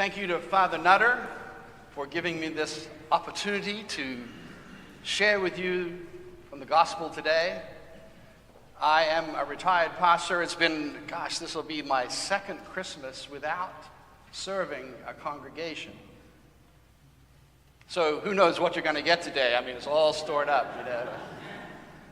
Thank you to Father Nutter for giving me this opportunity to share with you from the gospel today. I am a retired pastor. It's been, this will be my second Christmas without serving a congregation. So who knows what you're going to get today? I mean, it's all stored up, you know.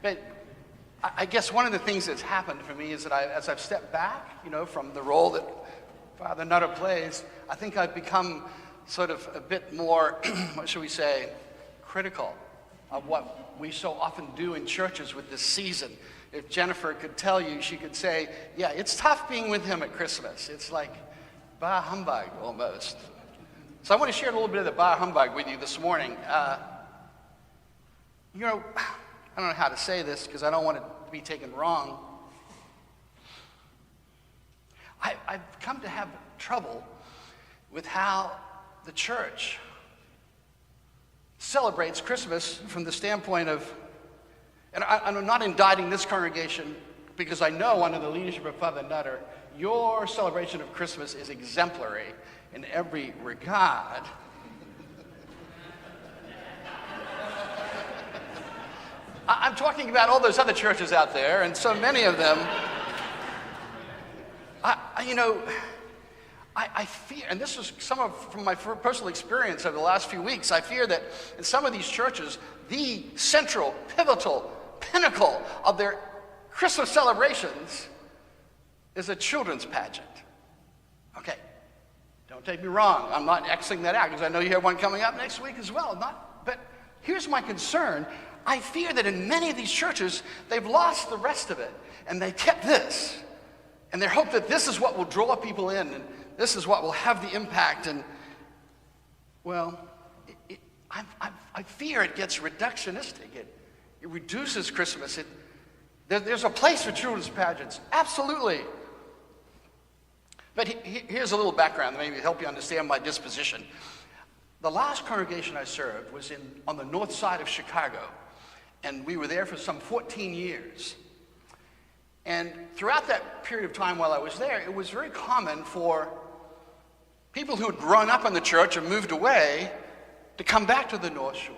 But I guess one of the things that's happened for me is that as I've stepped back, from the role that Father Nutter plays, I think I've become sort of a bit more, what should we say, critical of what we so often do in churches with this season. If Jennifer could tell you, she could say, yeah, it's tough being with him at Christmas. It's like bah humbug almost. So I want to share a little bit of the bah humbug with you this morning. I don't know how to say this because I don't want it to be taken wrong. I've come to have trouble with how the church celebrates Christmas from the standpoint of, and I'm not indicting this congregation because I know under the leadership of Father Nutter, your celebration of Christmas is exemplary in every regard. I'm talking about all those other churches out there, and so many of them, I fear, and this is from my personal experience over the last few weeks, I fear that in some of these churches, the central, pivotal, pinnacle of their Christmas celebrations is a children's pageant. Okay, don't take me wrong. I'm not Xing that out because I know you have one coming up next week as well. But here's my concern. I fear that in many of these churches, they've lost the rest of it, and they kept this. And they hope that this is what will draw people in, and this is what will have the impact. And, well, I fear it gets reductionistic. It reduces Christmas. There's a place for children's pageants, absolutely. But here's a little background that maybe help you understand my disposition. The last congregation I served was on the north side of Chicago, and we were there for some 14 years. And throughout that period of time while I was there, it was very common for people who had grown up in the church and moved away to come back to the North Shore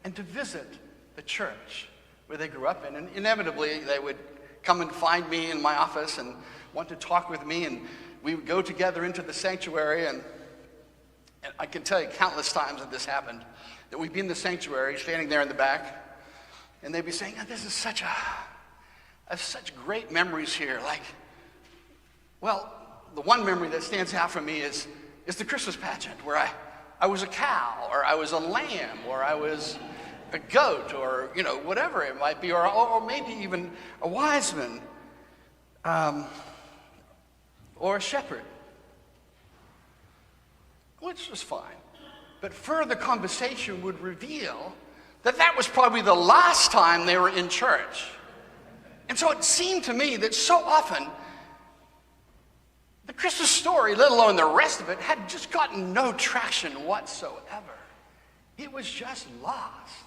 and to visit the church where they grew up in. And inevitably, they would come and find me in my office and want to talk with me, and we would go together into the sanctuary. And I can tell you countless times that this happened, that we'd be in the sanctuary, standing there in the back, and they'd be saying, oh, this is such great memories here. The one memory that stands out for me is the Christmas pageant where I was a cow, or I was a lamb, or I was a goat, or whatever it might be, or maybe even a wise man, or a shepherd, which was fine. But further conversation would reveal that was probably the last time they were in church. And so it seemed to me that so often the Christmas story, let alone the rest of it, had just gotten no traction whatsoever. It was just lost.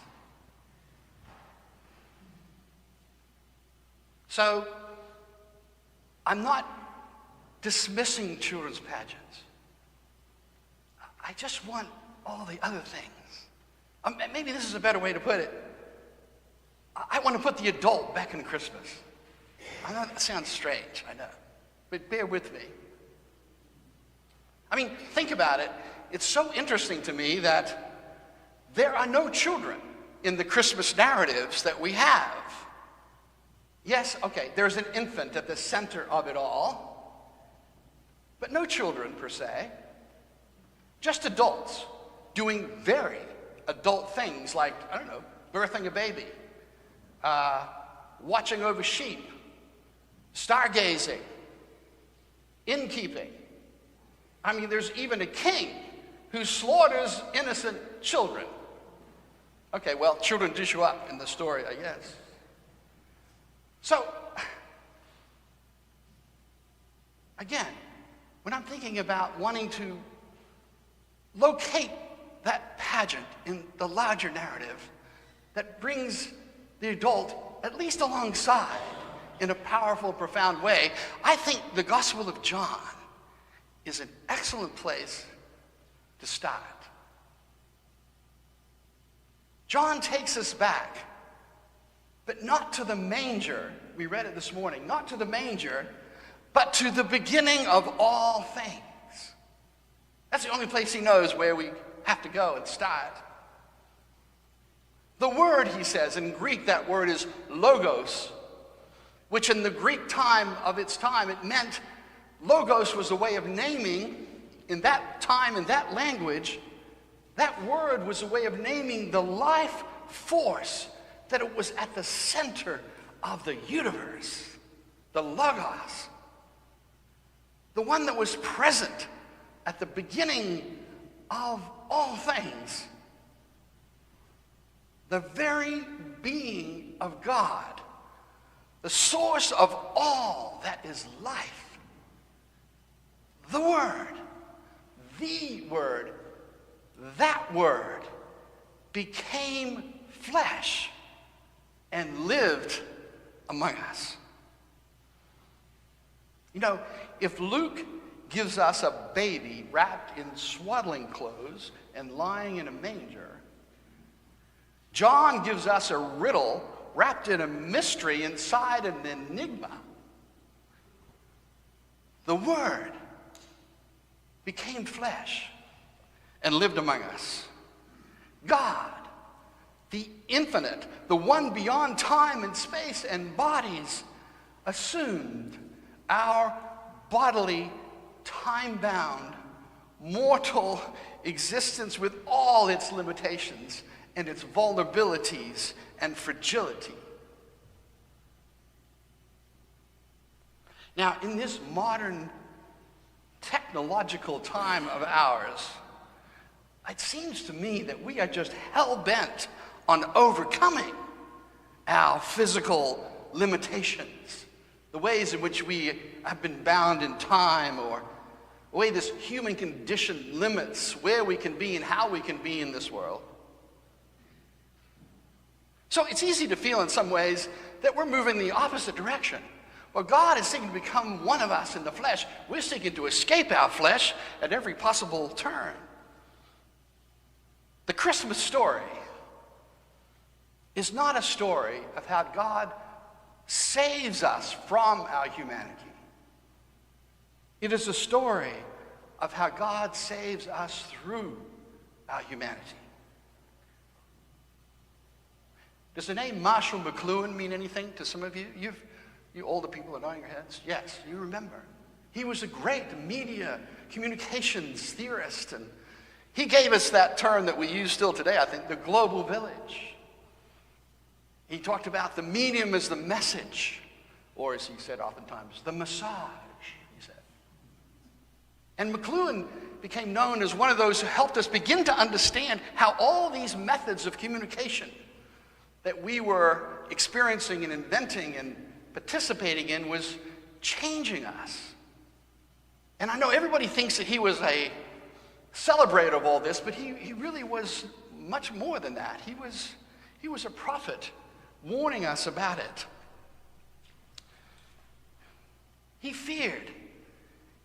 So I'm not dismissing children's pageants. I just want all the other things. Maybe this is a better way to put it. I want to put the adult back in Christmas. I know that sounds strange, I know, but bear with me. I mean, think about it. It's so interesting to me that there are no children in the Christmas narratives that we have. Yes, okay, there's an infant at the center of it all, but no children per se. Just adults doing very adult things like, birthing a baby, watching over sheep, stargazing, innkeeping. I mean, there's even a king who slaughters innocent children. Okay, well, children do show up in the story, I guess. So, again, when I'm thinking about wanting to locate that pageant in the larger narrative that brings the adult at least alongside in a powerful, profound way, I think the Gospel of John is an excellent place to start. John takes us back, but not to the manger. We read it this morning. Not to the manger, but to the beginning of all things. That's the only place he knows where we have to go and start. The word, he says, in Greek, that word is logos, which in the Greek time of its time, it meant logos was a way of naming, in that time, in that language, that word was a way of naming the life force that it was at the center of the universe, the logos, the one that was present at the beginning of all things, the very being of God, the source of all that is life. The Word, that Word became flesh and lived among us. You know, if Luke gives us a baby wrapped in swaddling clothes and lying in a manger, John gives us a riddle wrapped in a mystery inside an enigma. The Word became flesh and lived among us. God, the infinite, the one beyond time and space and bodies, assumed our bodily, time-bound, mortal existence with all its limitations and its vulnerabilities and fragility. Now, in this modern technological time of ours, it seems to me that we are just hell-bent on overcoming our physical limitations, the ways in which we have been bound in time, or the way this human condition limits where we can be and how we can be in this world. So it's easy to feel in some ways that we're moving the opposite direction. Well, God is seeking to become one of us in the flesh. We're seeking to escape our flesh at every possible turn. The Christmas story is not a story of how God saves us from our humanity. It is a story of how God saves us through our humanity. Does the name Marshall McLuhan mean anything to some of you? You older people are nodding your heads. Yes, you remember. He was a great media communications theorist, and he gave us that term that we use still today, I think, the global village. He talked about the medium as the message, or as he said oftentimes, the massage, he said. And McLuhan became known as one of those who helped us begin to understand how all these methods of communication that we were experiencing and inventing and participating in was changing us. And I know everybody thinks that he was a celebrator of all this, but he really was much more than that. He was a prophet warning us about it. He feared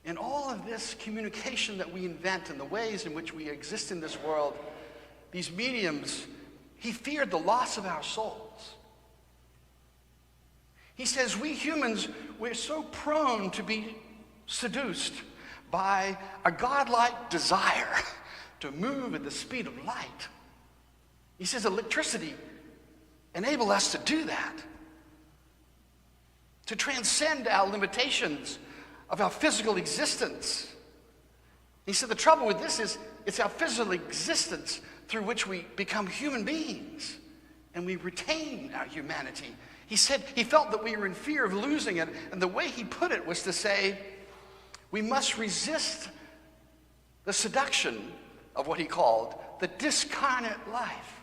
in all of this communication that we invent and the ways in which we exist in this world, these mediums, he feared the loss of our souls. He says we humans, we're so prone to be seduced by a godlike desire to move at the speed of light. He says electricity enables us to do that, to transcend our limitations of our physical existence. He said the trouble with this is it's our physical existence through which we become human beings and we retain our humanity. He said he felt that we were in fear of losing it, and the way he put it was to say we must resist the seduction of what he called the discarnate life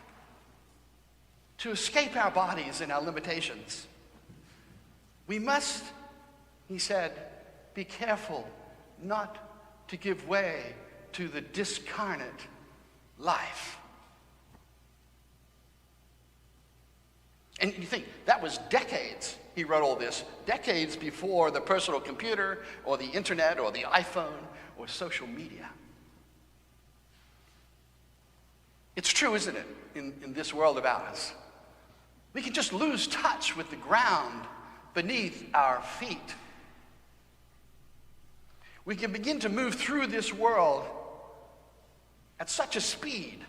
to escape our bodies and our limitations. We must, he said, be careful not to give way to the discarnate life. And you think, that was decades, he wrote all this, decades before the personal computer or the internet or the iPhone or social media. It's true, isn't it, in this world about us? We can just lose touch with the ground beneath our feet. We can begin to move through this world at such a speed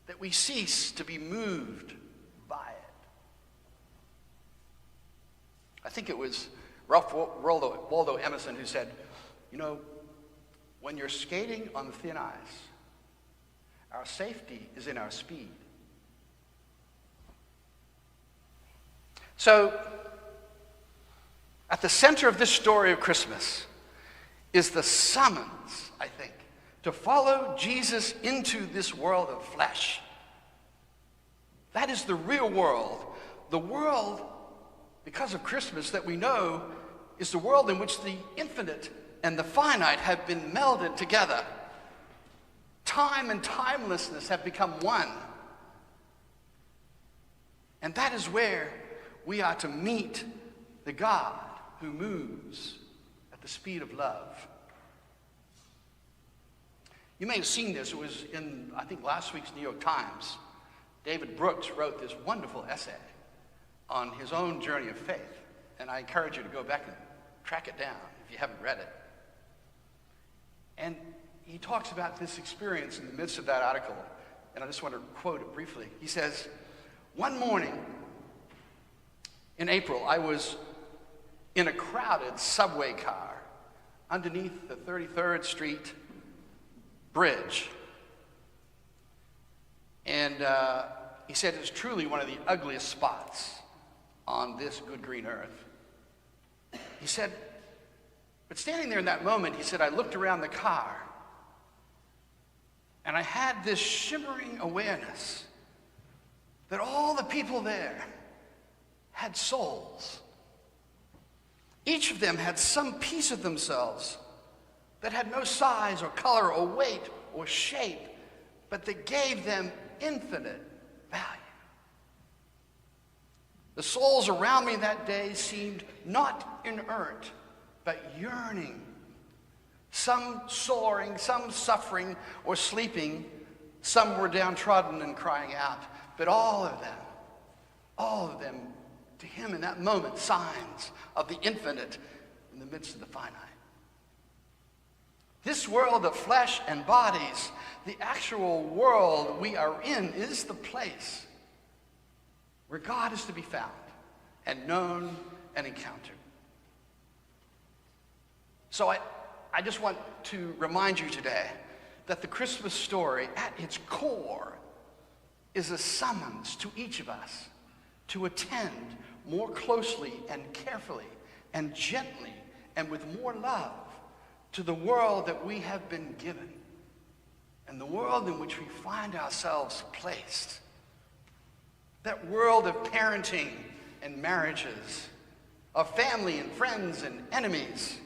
that we cease to be moved by it. I think it was Waldo Emerson who said, when you're skating on thin ice, our safety is in our speed. So, at the center of this story of Christmas is the summons, I think, to follow Jesus into this world of flesh. That is the real world. The world, because of Christmas, that we know is the world in which the infinite and the finite have been melded together. Time and timelessness have become one. And that is where we are to meet the God who moves at the speed of love. You may have seen this. It was in, I think, last week's New York Times. David Brooks wrote this wonderful essay on his own journey of faith. And I encourage you to go back and track it down if you haven't read it. And he talks about this experience in the midst of that article. And I just want to quote it briefly. He says, "One morning in April, I was in a crowded subway car underneath the 33rd Street Bridge. And he said it was truly one of the ugliest spots on this good green earth. He said, but standing there in that moment, he said, I looked around the car and I had this shimmering awareness that all the people there had souls. Each of them had some piece of themselves that had no size or color or weight or shape, but that gave them infinite value. The souls around me that day seemed not inert, but yearning. Some soaring, some suffering or sleeping, some were downtrodden and crying out, but all of them, to him in that moment, signs of the infinite in the midst of the finite. This world of flesh and bodies, the actual world we are in, is the place where God is to be found and known and encountered. So I just want to remind you today that the Christmas story at its core is a summons to each of us to attend more closely and carefully and gently and with more love to the world that we have been given and the world in which we find ourselves placed. That world of parenting and marriages, of family and friends and enemies,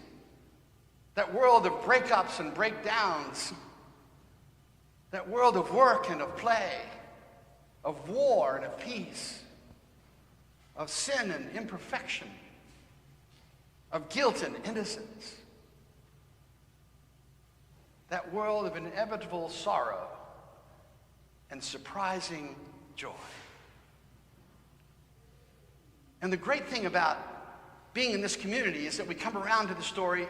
that world of breakups and breakdowns, that world of work and of play, of war and of peace, of sin and imperfection, of guilt and innocence, that world of inevitable sorrow and surprising joy. And the great thing about being in this community is that we come around to the story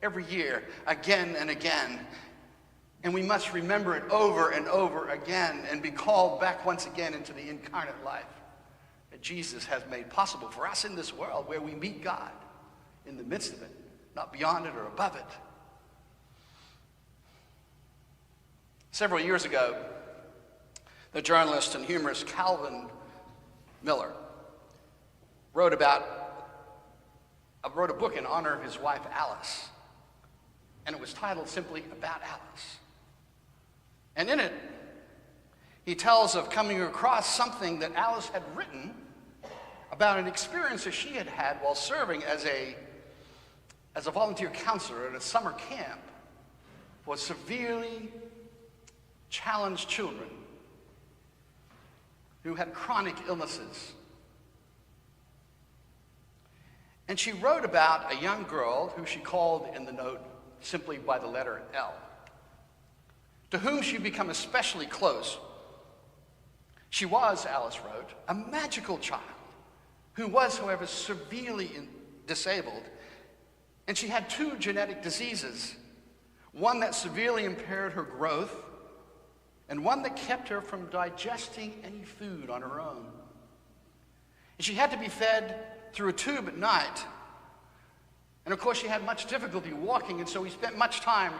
every year, again and again, and we must remember it over and over again and be called back once again into the incarnate life that Jesus has made possible for us in this world where we meet God in the midst of it, not beyond it or above it. Several years ago, the journalist and humorist Calvin Miller wrote a book in honor of his wife Alice, and it was titled simply About Alice. And in it, he tells of coming across something that Alice had written about an experience that she had had while serving as a volunteer counselor at a summer camp for severely challenged children who had chronic illnesses. And she wrote about a young girl who she called in the note simply by the letter L. to whom she'd become especially close. She was, Alice wrote, a magical child who was, however, severely disabled, and she had 2 genetic diseases, one that severely impaired her growth and one that kept her from digesting any food on her own. And she had to be fed through a tube at night. And of course, she had much difficulty walking, and so we spent much time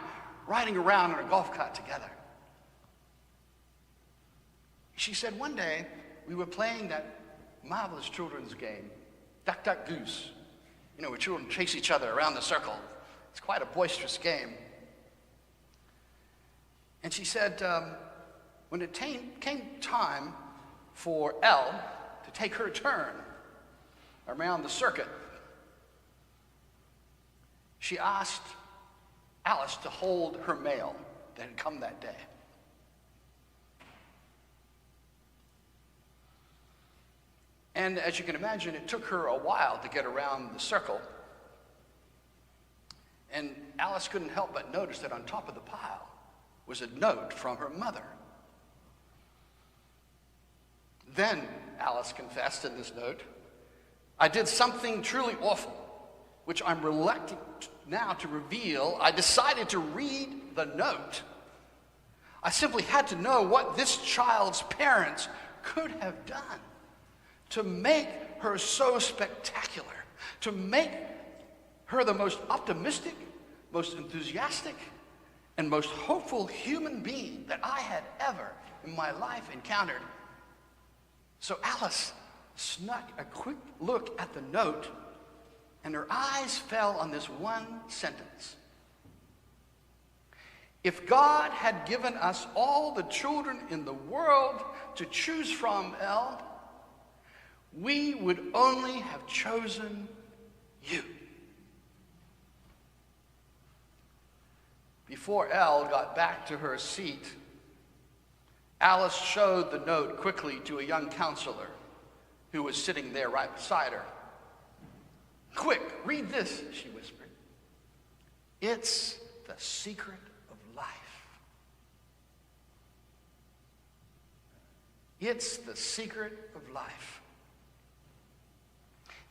riding around in a golf cart together. She said one day we were playing that marvelous children's game, Duck, Duck, Goose, where children chase each other around the circle. It's quite a boisterous game. And she said when it came time for Elle to take her turn around the circuit, she asked Alice to hold her mail that had come that day. And as you can imagine, it took her a while to get around the circle. And Alice couldn't help but notice that on top of the pile was a note from her mother. Then, Alice confessed in this note, I did something truly awful, which I'm reluctant now to reveal. I decided to read the note. I simply had to know what this child's parents could have done to make her so spectacular, to make her the most optimistic, most enthusiastic, and most hopeful human being that I had ever in my life encountered. So Alice snuck a quick look at the note, and her eyes fell on this one sentence. If God had given us all the children in the world to choose from, Elle, we would only have chosen you. Before Elle got back to her seat, Alice showed the note quickly to a young counselor who was sitting there right beside her. Quick, read this, she whispered. It's the secret of life. It's the secret of life.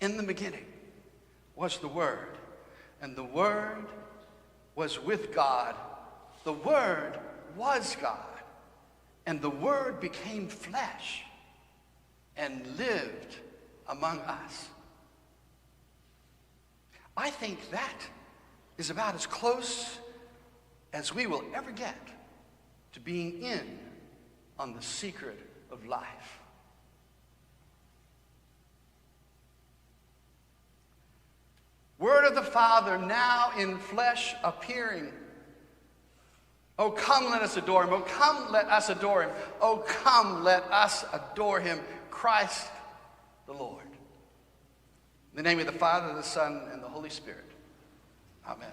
In the beginning was the Word, and the Word was with God. The Word was God, and the Word became flesh and lived among us. I think that is about as close as we will ever get to being in on the secret of life. Word of the Father now in flesh appearing. Oh, come, let us adore him. Oh, come, let us adore him. Oh, come, let us adore him, Christ the Lord. In the name of the Father, the Son, and the Holy Spirit. Amen.